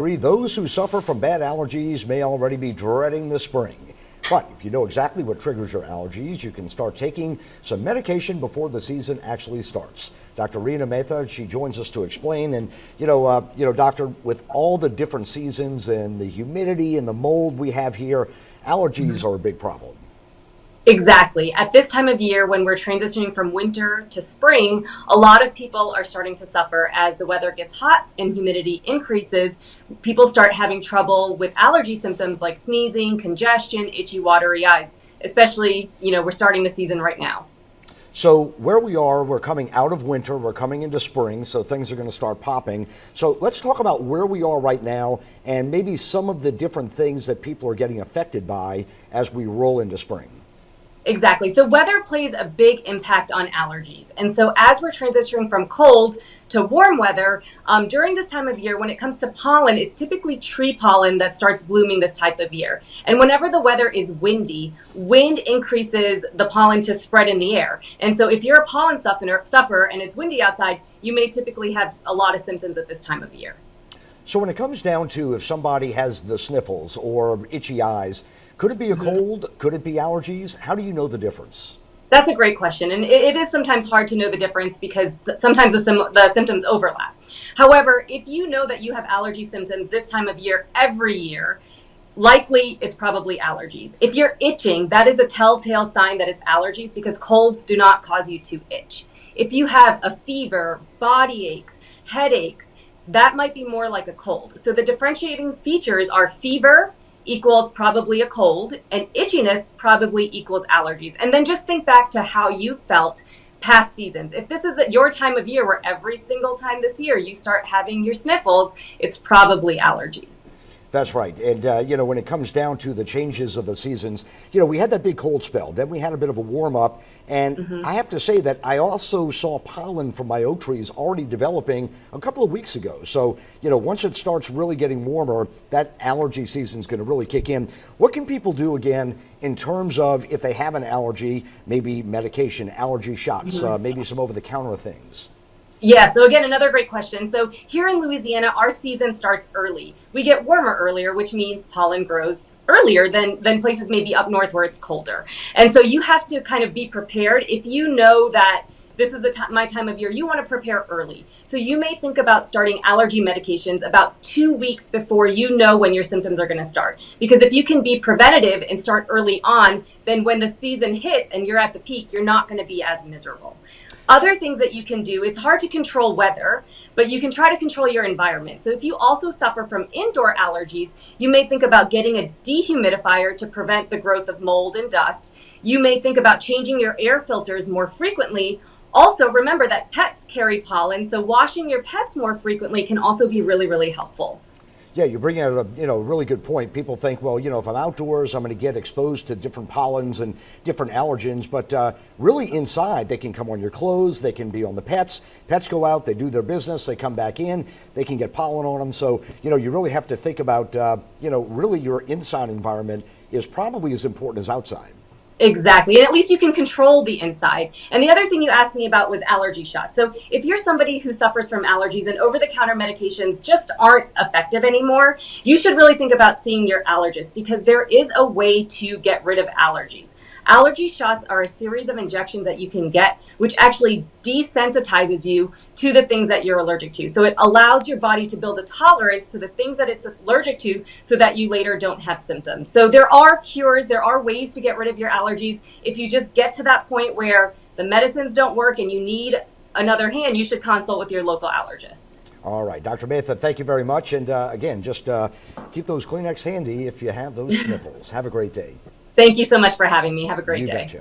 Those who suffer from bad allergies may already be dreading the spring. But if you know exactly what triggers your allergies, you can start taking some medication before the season actually starts. Dr. Reena Mehta, she joins us to explain. And doctor, with all the different seasons and the humidity and the mold we have here, allergies are a big problem. Exactly. At this time of year, when we're transitioning from winter to spring, a lot of people are starting to suffer as the weather gets hot and humidity increases. People start having trouble with allergy symptoms like sneezing, congestion, itchy, watery eyes, especially, we're starting the season right now. So where we are, we're coming out of winter, we're coming into spring, so things are going to start popping. So let's talk about where we are right now and maybe some of the different things that people are getting affected by as we roll into spring. Exactly. So weather plays a big impact on allergies. And so as we're transitioning from cold to warm weather, during this time of year, when it comes to pollen, it's typically tree pollen that starts blooming this type of year. And whenever the weather is windy, wind increases the pollen to spread in the air. And so if you're a pollen sufferer and it's windy outside, you may typically have a lot of symptoms at this time of year. So when it comes down to if somebody has the sniffles or itchy eyes, could it be a cold? Could it be allergies? How do you know the difference? That's a great question. And it is sometimes hard to know the difference because sometimes the symptoms overlap. However, if you know that you have allergy symptoms this time of year every year, likely it's probably allergies. If you're itching, that is a telltale sign that it's allergies because colds do not cause you to itch. If you have a fever, body aches, headaches, that might be more like a cold. So the differentiating features are fever equals probably a cold, and itchiness probably equals allergies. And then just think back to how you felt past seasons. If this is your time of year where every single time this year you start having your sniffles, it's probably allergies. That's right. And, when it comes down to the changes of the seasons, we had that big cold spell. Then we had a bit of a warm up. And I have to say that I also saw pollen from my oak trees already developing a couple of weeks ago. So, once it starts really getting warmer, that allergy season is going to really kick in. What can people do again in terms of if they have an allergy, maybe medication, allergy shots, maybe some over-the-counter things? Yeah, so again, another great question. So here in Louisiana, our season starts early. We get warmer earlier, which means pollen grows earlier than places maybe up north where it's colder. And so you have to kind of be prepared. If you know that this is my time of year, you want to prepare early. So you may think about starting allergy medications about 2 weeks before you know when your symptoms are going to start. Because if you can be preventative and start early on, then when the season hits and you're at the peak, you're not going to be as miserable. Other things that you can do, it's hard to control weather, but you can try to control your environment. So if you also suffer from indoor allergies, you may think about getting a dehumidifier to prevent the growth of mold and dust. You may think about changing your air filters more frequently. Also, remember that pets carry pollen, so washing your pets more frequently can also be really, really helpful. Yeah, you bring out a really good point. People think, well, if I'm outdoors, I'm going to get exposed to different pollens and different allergens. But really inside, they can come on your clothes. They can be on the pets. Pets go out, they do their business, they come back in, they can get pollen on them. So, you really have to think about, really your inside environment is probably as important as outside. Exactly. And at least you can control the inside. And the other thing you asked me about was allergy shots. So if you're somebody who suffers from allergies and over-the-counter medications just aren't effective anymore, you should really think about seeing your allergist because there is a way to get rid of allergies. Allergy shots are a series of injections that you can get, which actually desensitizes you to the things that you're allergic to. So it allows your body to build a tolerance to the things that it's allergic to so that you later don't have symptoms. So there are cures, there are ways to get rid of your allergies. If you just get to that point where the medicines don't work and you need another hand, you should consult with your local allergist. All right, Dr. Mehta, thank you very much. And again, just keep those Kleenex handy if you have those sniffles. Have a great day. Thank you so much for having me. Have a great day. Betcha.